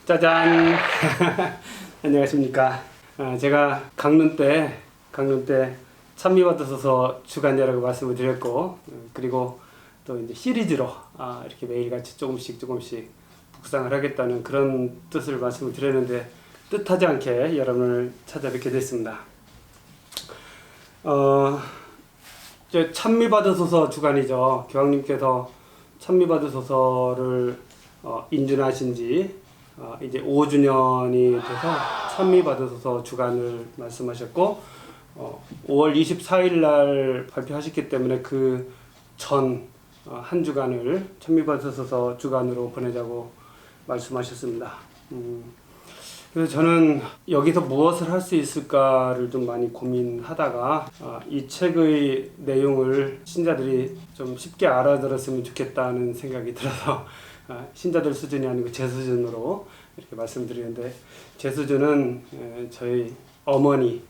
짜잔. 안녕하십니까. 제가 강릉 때 찬미받으소서 주간이라고 말씀을 드렸고, 그리고 또 이제 시리즈로 이렇게 매일같이 조금씩 묵상을 하겠다는 그런 뜻을 말씀을 드렸는데, 뜻하지 않게 여러분을 찾아뵙게 됐습니다. 이제 찬미받으소서 주간이죠. 교황님께서 찬미받으소서를 인준하신 지 이제 5주년이 돼서 찬미받으소서 주간을 말씀하셨고, 5월 24일 날 발표하셨기 때문에 그 전 한 주간을 찬미받으소서 주간으로 보내자고 말씀하셨습니다. 그래서 저는 여기서 무엇을 할 수 있을까를 좀 많이 고민하다가 이 책의 내용을 신자들이 좀 쉽게 알아들었으면 좋겠다는 생각이 들어서 신자들 수준이 아니고 제 수준으로 이렇게 말씀드리는데, 제 수준은 저희 어머니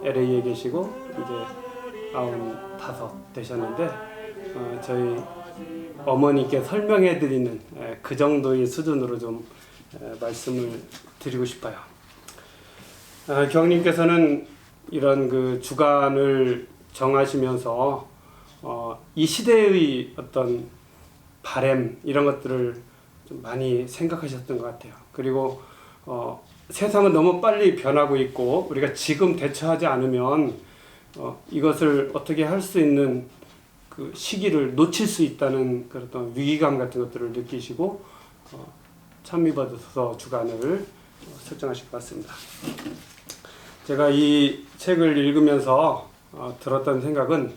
LA에 계시고 이제 95 되셨는데, 저희 어머니께 설명해 드리는 그 정도의 수준으로 좀 말씀을 드리고 싶어요. 교황님께서는 이런 그 주간을 정하시면서 이 시대의 어떤 바램 이런 것들을 좀 많이 생각하셨던 것 같아요. 그리고 세상은 너무 빨리 변하고 있고, 우리가 지금 대처하지 않으면 이것을 어떻게 할 수 있는 그 시기를 놓칠 수 있다는 그런 어떤 위기감 같은 것들을 느끼시고 찬미받으소서 주간을 설정하실 것 같습니다. 제가 이 책을 읽으면서 들었던 생각은,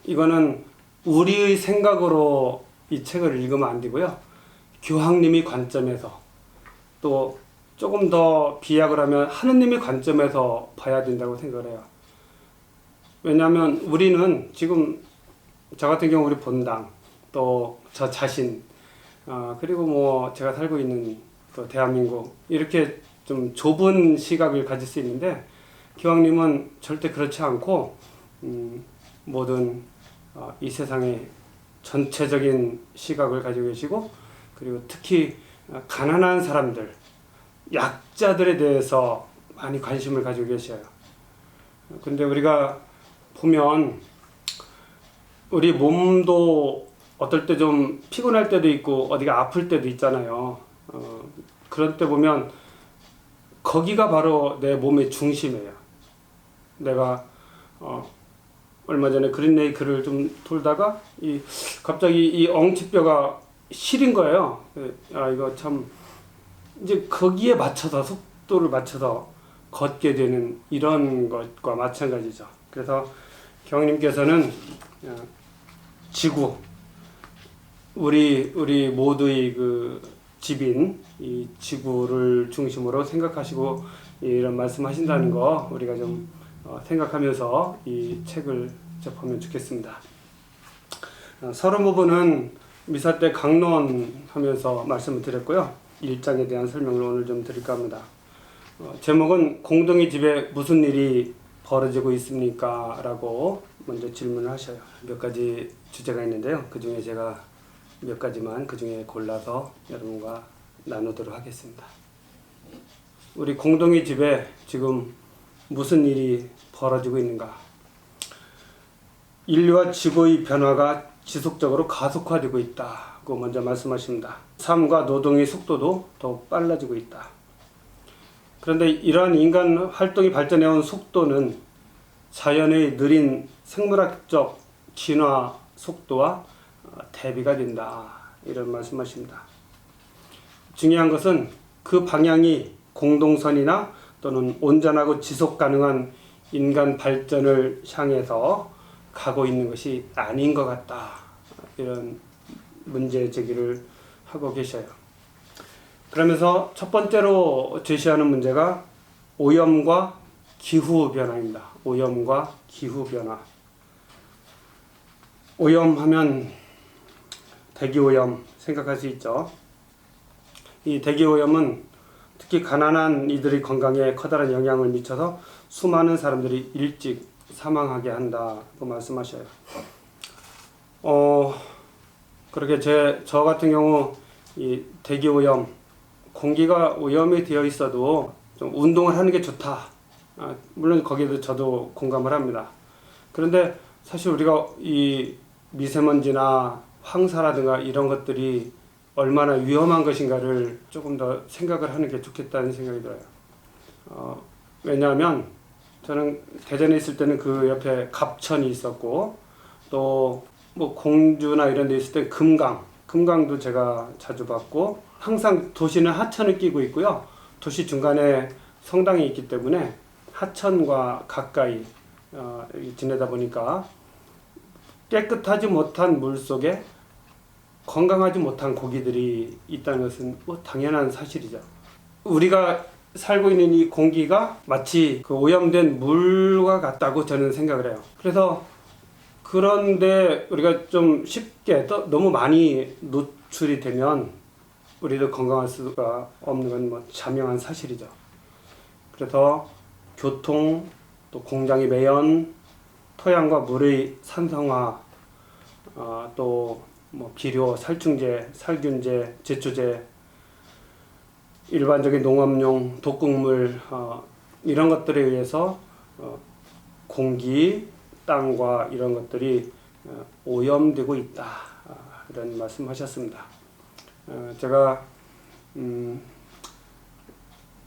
이거는 우리의 생각으로 이 책을 읽으면 안 되고요, 교황님의 관점에서, 또 조금 더 비약을 하면 하느님의 관점에서 봐야 된다고 생각을 해요. 왜냐하면 우리는 지금 저 같은 경우 우리 본당, 또 저 자신, 그리고 뭐 제가 살고 있는 또 대한민국, 이렇게 좀 좁은 시각을 가질 수 있는데, 교황님은 절대 그렇지 않고 모든 이 세상의 전체적인 시각을 가지고 계시고, 그리고 특히 가난한 사람들, 약자들에 대해서 많이 관심을 가지고 계셔요. 근데 우리가 보면 우리 몸도 어떨 때 좀 피곤할 때도 있고 어디가 아플 때도 있잖아요. 그런 때 보면 거기가 바로 내 몸의 중심이에요. 내가 얼마 전에 그린레이크를 좀 돌다가 갑자기 이 엉치뼈가 시린 거예요. 이거 참, 이제 거기에 맞춰서 속도를 맞춰서 걷게 되는 이런 것과 마찬가지죠. 그래서 교황님께서는 지구, 우리 모두의 그 집인 이 지구를 중심으로 생각하시고 이런 말씀하신다는 거 우리가 좀 생각하면서 이 책을 접하면 좋겠습니다. 서론 부분은 미사 때 강론하면서 말씀을 드렸고요, 1장에 대한 설명을 오늘 좀 드릴까 합니다. 제목은 공동의 집에 무슨 일이 벌어지고 있습니까? 라고 먼저 질문을 하셔요. 몇 가지 주제가 있는데요, 그 중에 제가 몇 가지만 그 중에 골라서 여러분과 나누도록 하겠습니다. 우리 공동의 집에 지금 무슨 일이 벌어지고 있는가? 인류와 지구의 변화가 지속적으로 가속화되고 있다고 먼저 말씀하십니다. 삶과 노동의 속도도 더욱 빨라지고 있다. 그런데 이러한 인간 활동이 발전해온 속도는 자연의 느린 생물학적 진화 속도와 대비가 된다, 이런 말씀하십니다. 중요한 것은 그 방향이 공동선이나 또는 온전하고 지속 가능한 인간 발전을 향해서 가고 있는 것이 아닌 것 같다, 이런 문제 제기를 하고 계셔요. 그러면서 첫 번째로 제시하는 문제가 오염과 기후변화입니다. 오염과 기후변화. 오염하면 대기오염 생각할 수 있죠. 이 대기오염은 특히 가난한 이들의 건강에 커다란 영향을 미쳐서 수많은 사람들이 일찍 사망하게 한다고 말씀하셔요. 그렇게 저 같은 경우 이 대기 오염, 공기가 오염이 되어 있어도 좀 운동을 하는 게 좋다. 물론 거기에도 저도 공감을 합니다. 그런데 사실 우리가 이 미세먼지나 황사라든가 이런 것들이 얼마나 위험한 것인가를 조금 더 생각을 하는 게 좋겠다는 생각이 들어요. 왜냐하면 저는 대전에 있을 때는 그 옆에 갑천이 있었고, 또 뭐 공주나 이런 데 있을 때 금강도 제가 자주 봤고, 항상 도시는 하천을 끼고 있고요. 도시 중간에 성당이 있기 때문에 하천과 가까이 지내다 보니까 깨끗하지 못한 물 속에 건강하지 못한 고기들이 있다는 것은 뭐 당연한 사실이죠. 우리가 살고 있는 이 공기가 마치 그 오염된 물과 같다고 저는 생각을 해요. 그래서 그런데 우리가 좀 쉽게 너무 많이 노출이 되면 우리도 건강할 수가 없는 건 뭐 자명한 사실이죠. 그래서 교통, 또 공장의 매연, 토양과 물의 산성화, 또 뭐 비료, 살충제, 살균제, 제초제, 일반적인 농업용 독극물 이런 것들에 의해서 공기, 땅과 이런 것들이 오염되고 있다. 이런 말씀하셨습니다. 제가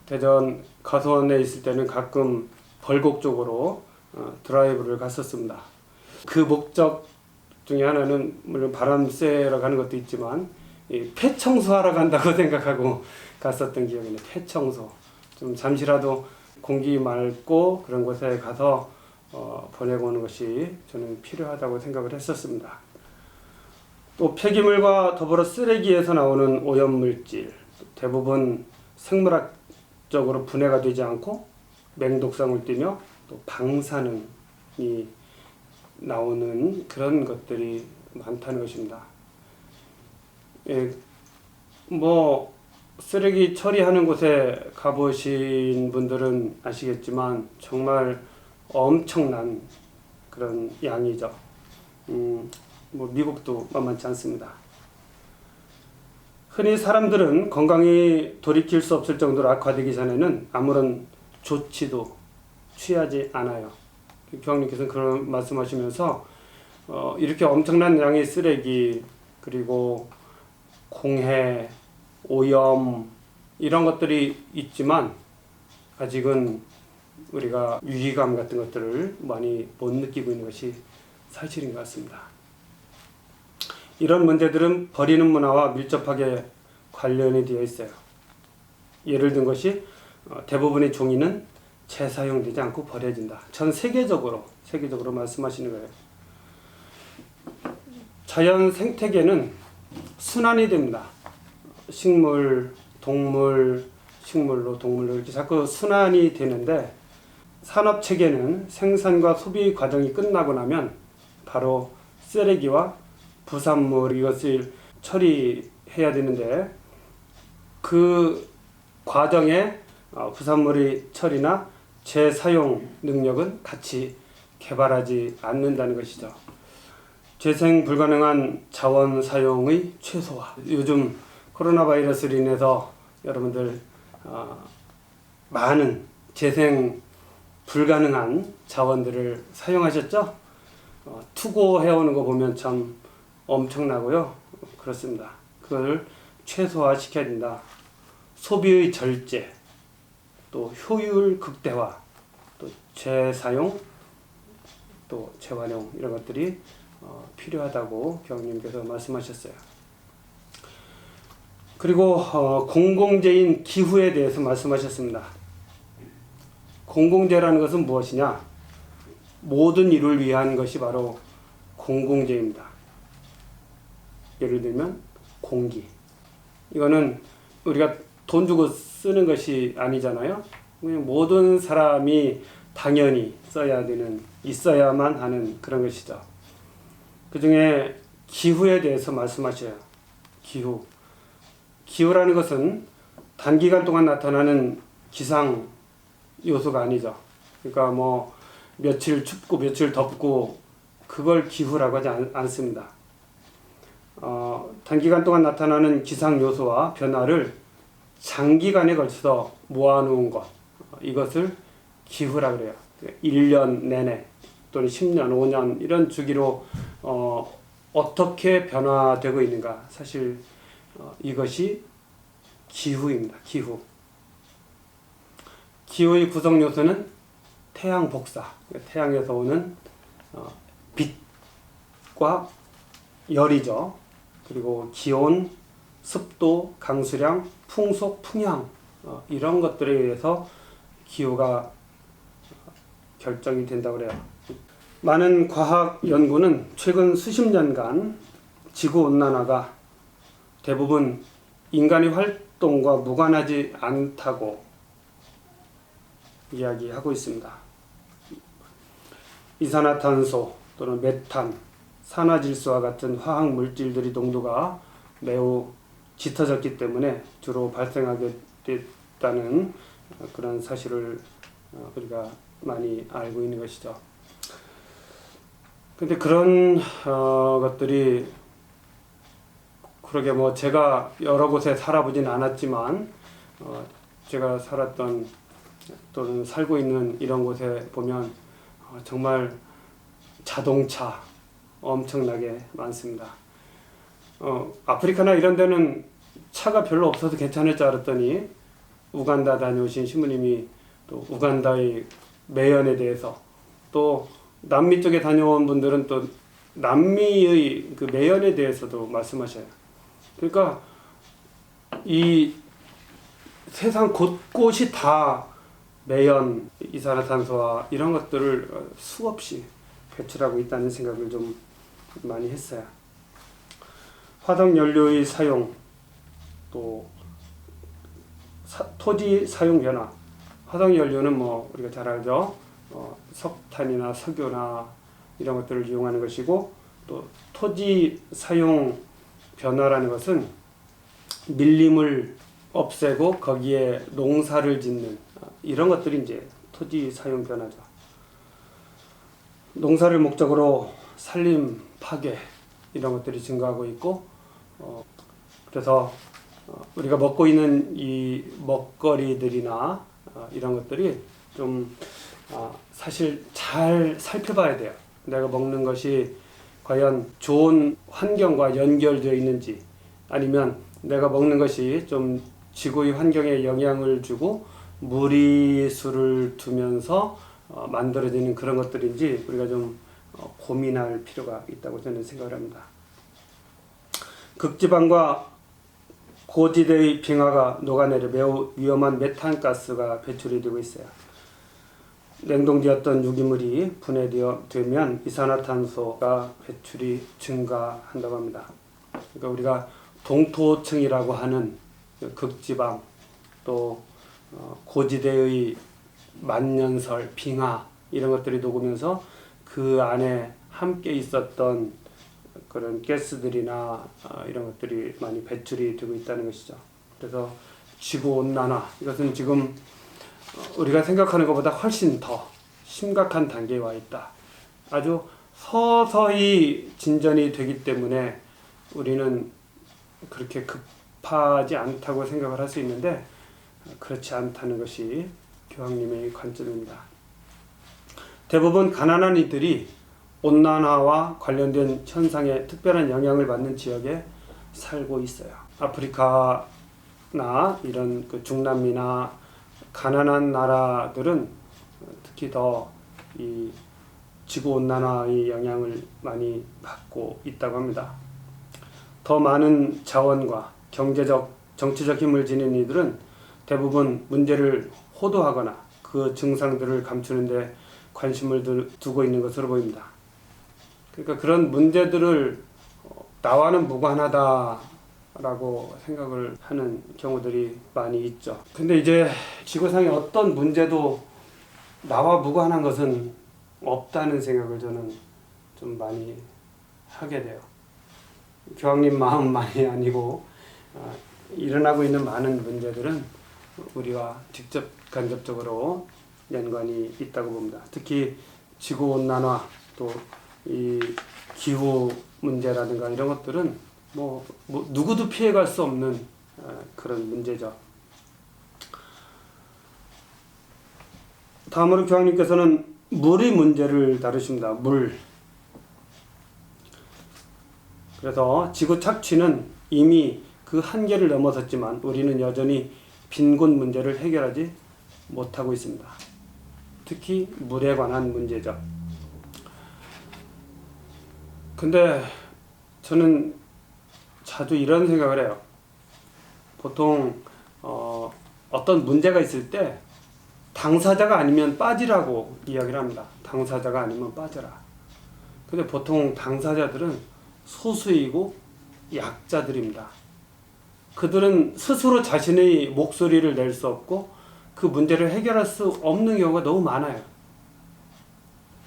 대전 가수원에 있을 때는 가끔 벌곡 쪽으로 드라이브를 갔었습니다. 그 목적 중에 하나는 물론 바람 쐬러 가는 것도 있지만 폐 청소하러 간다고 생각하고 갔었던 기억이 나요. 폐 청소. 좀 잠시라도 공기 맑고 그런 곳에 가서 보내고 오는 것이 저는 필요하다고 생각을 했었습니다. 또 폐기물과 더불어 쓰레기에서 나오는 오염물질, 대부분 생물학적으로 분해가 되지 않고 맹독성을 띠며 또 방사능이 나오는 그런 것들이 많다는 것입니다. 뭐 쓰레기 처리하는 곳에 가보신 분들은 아시겠지만 정말 엄청난 그런 양이죠. 뭐 미국도 만만치 않습니다. 흔히 사람들은 건강이 돌이킬 수 없을 정도로 악화되기 전에는 아무런 조치도 취하지 않아요. 교황님께서는 그런 말씀하시면서 이렇게 엄청난 양의 쓰레기, 그리고 공해, 오염 이런 것들이 있지만 아직은 우리가 위기감 같은 것들을 많이 못 느끼고 있는 것이 사실인 것 같습니다. 이런 문제들은 버리는 문화와 밀접하게 관련이 되어 있어요. 예를 든 것이 대부분의 종이는 재사용되지 않고 버려진다. 전 세계적으로 말씀하시는 거예요. 자연 생태계는 순환이 됩니다. 식물, 동물, 식물로 동물로 이렇게 자꾸 순환이 되는데, 산업 체계는 생산과 소비 과정이 끝나고 나면 바로 쓰레기와 부산물 이것을 처리해야 되는데, 그 과정에 부산물의 처리나 재사용 능력은 같이 개발하지 않는다는 것이죠. 재생 불가능한 자원 사용의 최소화. 요즘 코로나 바이러스로 인해서 여러분들 많은 재생 불가능한 자원들을 사용하셨죠? 투고해오는 거 보면 참 엄청나고요. 그렇습니다. 그걸 최소화시켜야 된다. 소비의 절제, 또 효율 극대화, 또 재사용, 또 재활용 이런 것들이 필요하다고 교황님께서 말씀하셨어요. 그리고 공공재인 기후에 대해서 말씀하셨습니다. 공공재라는 것은 무엇이냐? 모든 일을 위한 것이 바로 공공재입니다. 예를 들면 공기. 이거는 우리가 돈 주고 쓰는 것이 아니잖아요. 그냥 모든 사람이 당연히 써야 되는, 있어야만 하는 그런 것이죠. 그 중에 기후에 대해서 말씀하셔요. 기후라는 것은 단기간 동안 나타나는 기상 요소가 아니죠. 그러니까 뭐 며칠 춥고 며칠 덥고 그걸 기후라고 하지 않습니다. 단기간 동안 나타나는 기상 요소와 변화를 장기간에 걸쳐서 모아놓은 것, 이것을 기후라 그래요. 1년 내내 또는 10년, 5년 이런 주기로 어떻게 변화되고 있는가. 사실 이것이 기후입니다. 기후의 구성 요소는 태양 복사, 태양에서 오는 빛과 열이죠. 그리고 기온, 습도, 강수량, 풍속, 풍향 이런 것들에 의해서 기후가 결정이 된다고 그래요. 많은 과학 연구는 최근 수십 년간 지구온난화가 대부분 인간의 활동과 무관하지 않다고 이야기하고 있습니다. 이산화탄소 또는 메탄, 산화질소와 같은 화학 물질들의 농도가 매우 짙어졌기 때문에 주로 발생하게 됐다는 그런 사실을 우리가 많이 알고 있는 것이죠. 근데 그런 것들이 그러게 뭐 제가 여러 곳에 살아보진 않았지만 제가 살았던 또는 살고 있는 이런 곳에 보면 정말 자동차 엄청나게 많습니다. 아프리카나 이런 데는 차가 별로 없어서 괜찮을 줄 알았더니 우간다 다녀오신 신부님이 또 우간다의 매연에 대해서, 또 남미 쪽에 다녀온 분들은 또 남미의 그 매연에 대해서도 말씀하셔요. 그러니까 이 세상 곳곳이 다 매연, 이산화탄소와 이런 것들을 수없이 배출하고 있다는 생각을 좀 많이 했어요. 화석연료의 사용, 또 토지 사용 변화. 화석연료는 뭐 우리가 잘 알죠. 석탄이나 석유나 이런 것들을 이용하는 것이고, 또 토지 사용 변화라는 것은 밀림을 없애고 거기에 농사를 짓는 이런 것들이 이제 토지 사용 변화죠. 농사를 목적으로 산림 파괴 이런 것들이 증가하고 있고, 그래서 우리가 먹고 있는 이 먹거리들이나 이런 것들이 좀 사실 잘 살펴봐야 돼요. 내가 먹는 것이 과연 좋은 환경과 연결되어 있는지, 아니면 내가 먹는 것이 좀 지구의 환경에 영향을 주고 무리수를 두면서 만들어지는 그런 것들인지 우리가 좀 고민할 필요가 있다고 저는 생각을 합니다. 극지방과 고지대의 빙하가 녹아내려 매우 위험한 메탄가스가 배출이 되고 있어요. 냉동되었던 유기물이 분해되면 이산화탄소가 배출이 증가한다고 합니다. 그러니까 우리가 동토층이라고 하는 극지방, 또 고지대의 만년설, 빙하 이런 것들이 녹으면서 그 안에 함께 있었던 그런 가스들이나 이런 것들이 많이 배출이 되고 있다는 것이죠. 그래서 지구온난화, 이것은 지금 우리가 생각하는 것보다 훨씬 더 심각한 단계에 와 있다. 아주 서서히 진전이 되기 때문에 우리는 그렇게 급하지 않다고 생각을 할 수 있는데, 그렇지 않다는 것이 교황님의 관점입니다. 대부분 가난한 이들이 온난화와 관련된 현상에 특별한 영향을 받는 지역에 살고 있어요. 아프리카나 이런 그 중남미나 가난한 나라들은 특히 더 이 지구 온난화의 영향을 많이 받고 있다고 합니다. 더 많은 자원과 경제적, 정치적 힘을 지닌 이들은 대부분 문제를 호도하거나 그 증상들을 감추는 데 관심을 두고 있는 것으로 보입니다. 그러니까 그런 문제들을 나와는 무관하다라고 생각을 하는 경우들이 많이 있죠. 근데 이제 지구상의 어떤 문제도 나와 무관한 것은 없다는 생각을 저는 좀 많이 하게 돼요. 교황님 마음만이 아니고 일어나고 있는 많은 문제들은 우리와 직접 간접적으로 연관이 있다고 봅니다. 특히 지구온난화, 또 이 기후 문제라든가 이런 것들은 누구도 피해갈 수 없는 그런 문제죠. 다음으로 교황님께서는 물의 문제를 다루십니다. 물. 그래서 지구 착취는 이미 그 한계를 넘어섰지만 우리는 여전히 빈곤 문제를 해결하지 못하고 있습니다. 특히 물에 관한 문제죠. 근데 저는 자주 이런 생각을 해요. 보통 어떤 문제가 있을 때 당사자가 아니면 빠지라고 이야기를 합니다. 당사자가 아니면 빠져라. 근데 보통 당사자들은 소수이고 약자들입니다. 그들은 스스로 자신의 목소리를 낼 수 없고 그 문제를 해결할 수 없는 경우가 너무 많아요.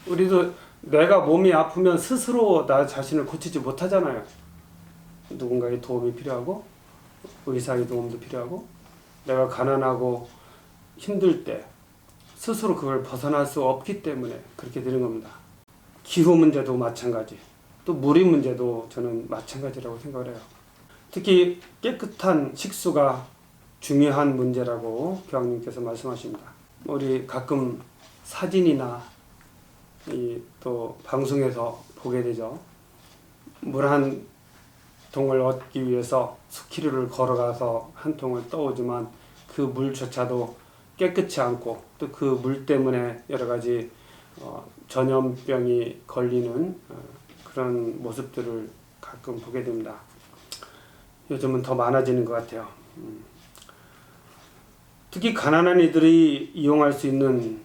우리도 내가 몸이 아프면 스스로 나 자신을 고치지 못하잖아요. 누군가의 도움이 필요하고 의사의 도움도 필요하고 내가 가난하고 힘들 때 스스로 그걸 벗어날 수 없기 때문에 그렇게 되는 겁니다. 기후 문제도 마찬가지, 또 물의 문제도 저는 마찬가지라고 생각을 해요. 특히 깨끗한 식수가 중요한 문제라고 교황님께서 말씀하십니다. 우리 가끔 사진이나 또 방송에서 보게 되죠. 물 한 통을 얻기 위해서 수키로를 걸어가서 한 통을 떠오지만 그 물조차도 깨끗이 않고 또 그 물 때문에 여러 가지 전염병이 걸리는 그런 모습들을 가끔 보게 됩니다. 요즘은 더 많아지는 것 같아요. 특히 가난한 이들이 이용할 수 있는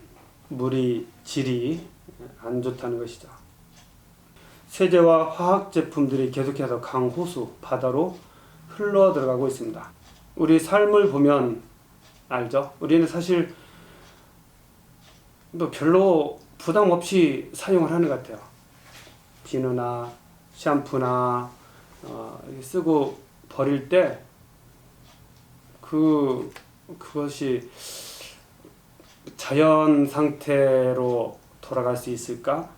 물의 질이 안 좋다는 것이죠. 세제와 화학 제품들이 계속해서 강호수, 바다로 흘러 들어가고 있습니다. 우리 삶을 보면 알죠? 우리는 사실 별로 부담 없이 사용을 하는 것 같아요. 비누나 샴푸나 쓰고 버릴 때 그것이 자연 상태로 돌아갈 수 있을까?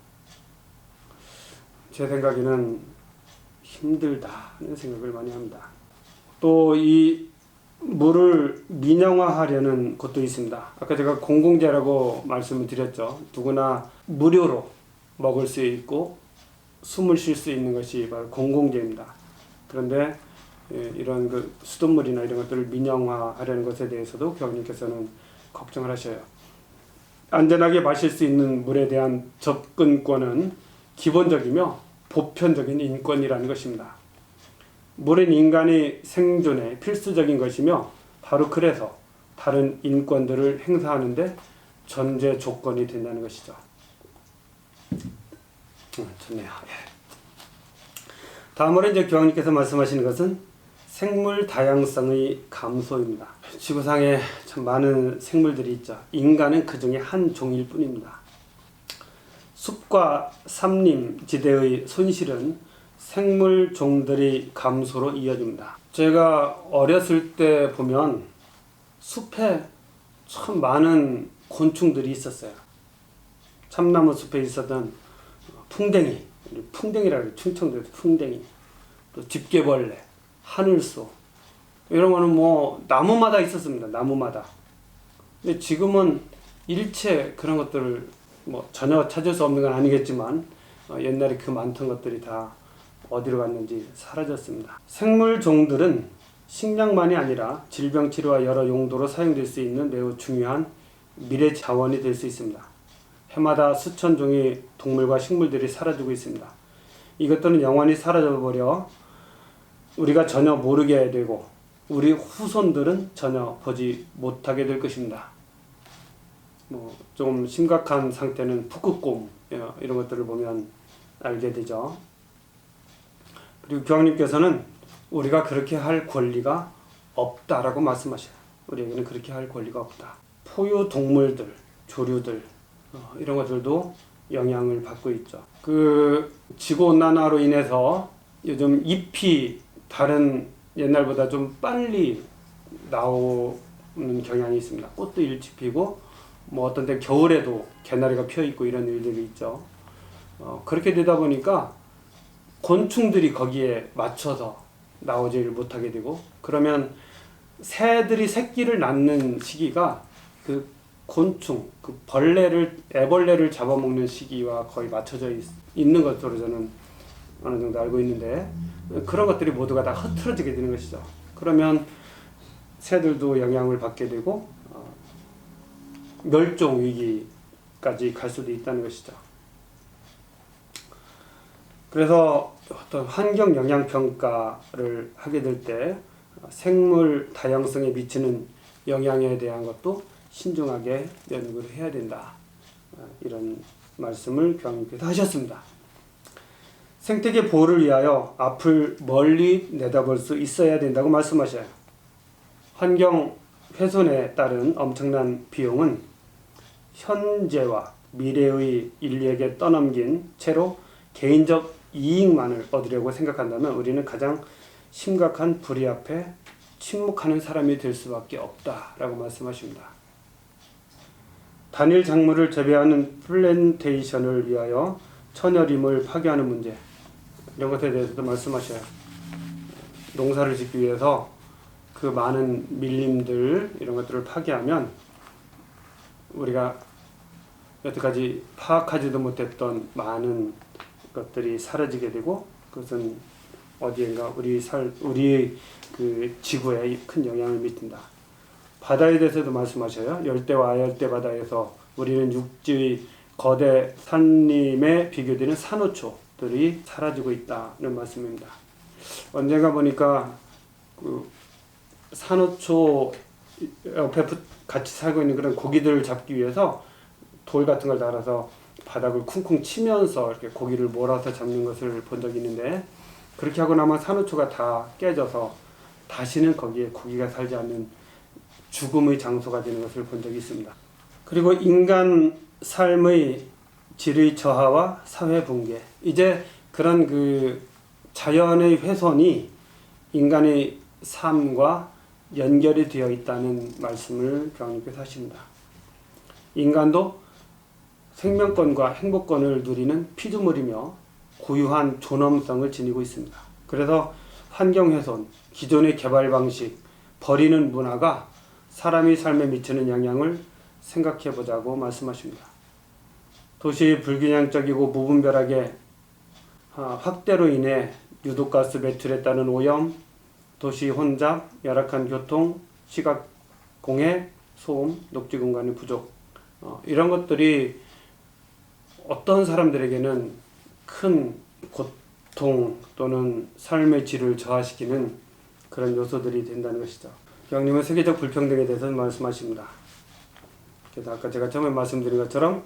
제 생각에는 힘들다는 생각을 많이 합니다. 또 이 물을 민영화하려는 것도 있습니다. 아까 제가 공공재라고 말씀을 드렸죠. 누구나 무료로 먹을 수 있고 숨을 쉴 수 있는 것이 바로 공공재입니다. 그런데 이런 수돗물이나 이런 것들을 민영화하려는 것에 대해서도 교황님께서는 걱정을 하셔요. 안전하게 마실 수 있는 물에 대한 접근권은 기본적이며 보편적인 인권이라는 것입니다. 물은 인간의 생존에 필수적인 것이며 바로 그래서 다른 인권들을 행사하는데 전제 조건이 된다는 것이죠. 좋네요. 다음으로 이제 교황님께서 말씀하시는 것은 생물 다양성의 감소입니다. 지구상에 참 많은 생물들이 있죠. 인간은 그 중에 한 종일 뿐입니다. 숲과 산림지대의 손실은 생물 종들의 감소로 이어집니다. 제가 어렸을 때 보면 숲에 참 많은 곤충들이 있었어요. 참나무 숲에 있었던 풍뎅이라고 해요. 충청도에서 풍뎅이, 또 집게벌레, 하늘소, 이런 거는 나무마다 있었습니다. 나무마다. 근데 지금은 일체 그런 것들을 전혀 찾을 수 없는 건 아니겠지만 옛날에 그 많던 것들이 다 어디로 갔는지 사라졌습니다. 생물 종들은 식량만이 아니라 질병 치료와 여러 용도로 사용될 수 있는 매우 중요한 미래 자원이 될 수 있습니다. 해마다 수천 종의 동물과 식물들이 사라지고 있습니다. 이것들은 영원히 사라져버려 우리가 전혀 모르게 되고 우리 후손들은 전혀 보지 못하게 될 것입니다. 좀 심각한 상태는 북극곰 이런 것들을 보면 알게 되죠. 그리고 교황님께서는 우리가 그렇게 할 권리가 없다라고 말씀하셔요. 우리에게는 그렇게 할 권리가 없다. 포유 동물들, 조류들 이런 것들도 영향을 받고 있죠. 지구온난화로 인해서 요즘 잎이 다른 옛날보다 좀 빨리 나오는 경향이 있습니다. 꽃도 일찍 피고 어떤 때 겨울에도 개나리가 펴 있고 이런 일들이 있죠. 그렇게 되다 보니까 곤충들이 거기에 맞춰서 나오질 못하게 되고, 그러면 새들이 새끼를 낳는 시기가 그 곤충, 그 애벌레를 잡아먹는 시기와 거의 맞춰져 있는 것으로 저는 어느 정도 알고 있는데, 그런 것들이 모두가 다 흐트러지게 되는 것이죠. 그러면 새들도 영향을 받게 되고 멸종 위기까지 갈 수도 있다는 것이죠. 그래서 어떤 환경 영향 평가를 하게 될 때 생물 다양성에 미치는 영향에 대한 것도 신중하게 연구를 해야 된다. 이런 말씀을 교황님께서 하셨습니다. 생태계 보호를 위하여 앞을 멀리 내다볼 수 있어야 된다고 말씀하셔요. 환경 훼손에 따른 엄청난 비용은 현재와 미래의 인류에게 떠넘긴 채로 개인적 이익만을 얻으려고 생각한다면 우리는 가장 심각한 불의 앞에 침묵하는 사람이 될 수밖에 없다라고 말씀하십니다. 단일 작물을 재배하는 플랜테이션을 위하여 천여림을 파괴하는 문제, 이런 것에 대해서도 말씀하셔요. 농사를 짓기 위해서 그 많은 밀림들 이런 것들을 파괴하면 우리가 여태까지 파악하지도 못했던 많은 것들이 사라지게 되고, 그것은 어디엔가 우리의 그 지구에 큰 영향을 미친다. 바다에 대해서도 말씀하셔요. 열대와 아열대 바다에서 우리는 육지의 거대 산림에 비교되는 산호초들이 사라지고 있다는 말씀입니다. 언젠가 보니까 그 산호초 옆에 같이 살고 있는 그런 고기들을 잡기 위해서 돌 같은 걸 달아서 바닥을 쿵쿵 치면서 이렇게 고기를 몰아서 잡는 것을 본 적이 있는데, 그렇게 하고 나면 산호초가 다 깨져서 다시는 거기에 고기가 살지 않는 죽음의 장소가 되는 것을 본 적이 있습니다. 그리고 인간 삶의 질의 저하와 사회 붕괴, 이제 그런 그 자연의 훼손이 인간의 삶과 연결이 되어 있다는 말씀을 교황님께서 하십니다. 인간도 생명권과 행복권을 누리는 피조물이며 고유한 존엄성을 지니고 있습니다. 그래서 환경훼손, 기존의 개발 방식, 버리는 문화가 사람의 삶에 미치는 영향을 생각해 보자고 말씀하십니다. 도시 불균형적이고 무분별하게 확대로 인해 유독가스 배출에 따른 오염, 도시 혼잡, 열악한 교통, 시각 공해, 소음, 녹지 공간의 부족, 이런 것들이 어떤 사람들에게는 큰 고통 또는 삶의 질을 저하시키는 그런 요소들이 된다는 것이죠. 교황님은 세계적 불평등에 대해서 말씀하십니다. 그래서 아까 제가 처음에 말씀드린 것처럼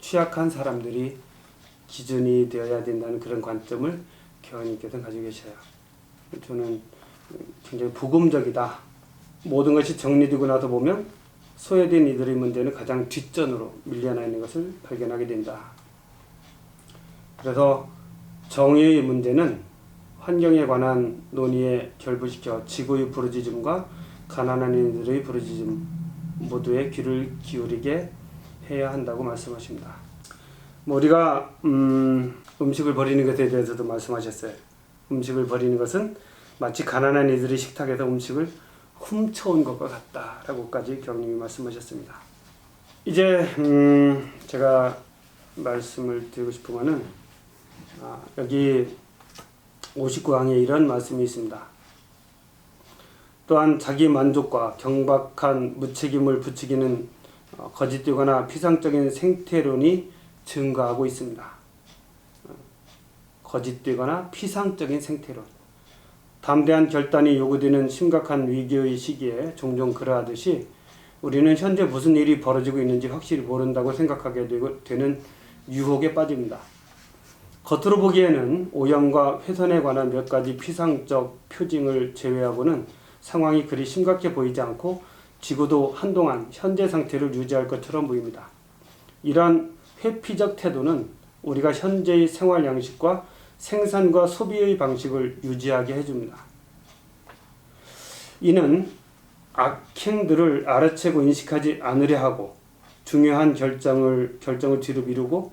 취약한 사람들이 기준이 되어야 된다는 그런 관점을 교황님께서 가지고 계셔요. 저는 굉장히 복음적이다. 모든 것이 정리되고 나서 보면 소외된 이들의 문제는 가장 뒷전으로 밀려나 있는 것을 발견하게 된다. 그래서 정의의 문제는 환경에 관한 논의에 결부시켜 지구의 부르짖음과 가난한 이들의 부르짖음 모두에 귀를 기울이게 해야 한다고 말씀하십니다. 우리가 음식을 버리는 것에 대해서도 말씀하셨어요. 음식을 버리는 것은 마치 가난한 이들의 식탁에서 음식을 훔쳐온 것과 같다라고까지 교황님이 말씀하셨습니다. 이제 제가 말씀을 드리고 싶은 것은 여기 59항에 이런 말씀이 있습니다. 또한 자기 만족과 경박한 무책임을 부추기는 거짓되거나 피상적인 생태론이 증가하고 있습니다. 거짓되거나 피상적인 생태론. 담대한 결단이 요구되는 심각한 위기의 시기에 종종 그러하듯이 우리는 현재 무슨 일이 벌어지고 있는지 확실히 모른다고 생각하게 되는 유혹에 빠집니다. 겉으로 보기에는 오염과 훼손에 관한 몇 가지 피상적 표징을 제외하고는 상황이 그리 심각해 보이지 않고 지구도 한동안 현재 상태를 유지할 것처럼 보입니다. 이러한 회피적 태도는 우리가 현재의 생활 양식과 생산과 소비의 방식을 유지하게 해줍니다. 이는 악행들을 알아채고 인식하지 않으려 하고 중요한 결정을 뒤로 미루고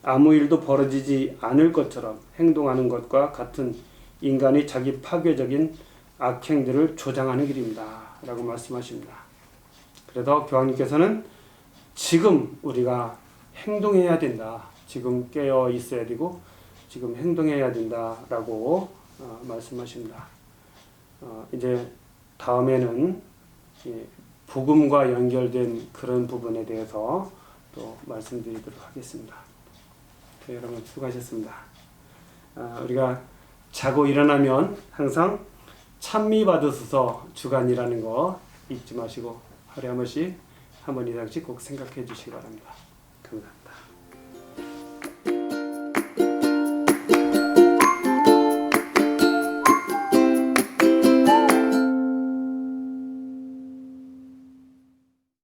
아무 일도 벌어지지 않을 것처럼 행동하는 것과 같은 인간이 자기 파괴적인 악행들을 조장하는 길입니다. 라고 말씀하십니다. 그래서 교황님께서는 지금 우리가 행동해야 된다. 지금 깨어 있어야 되고 지금 행동해야 된다라고 말씀하십니다. 이제 다음에는 복음과 연결된 그런 부분에 대해서 또 말씀드리도록 하겠습니다. 네, 여러분 수고하셨습니다. 우리가 자고 일어나면 항상 찬미 받으소서 주간이라는 거 잊지 마시고 하루에 한 번씩 한 번 이상씩 꼭 생각해 주시기 바랍니다.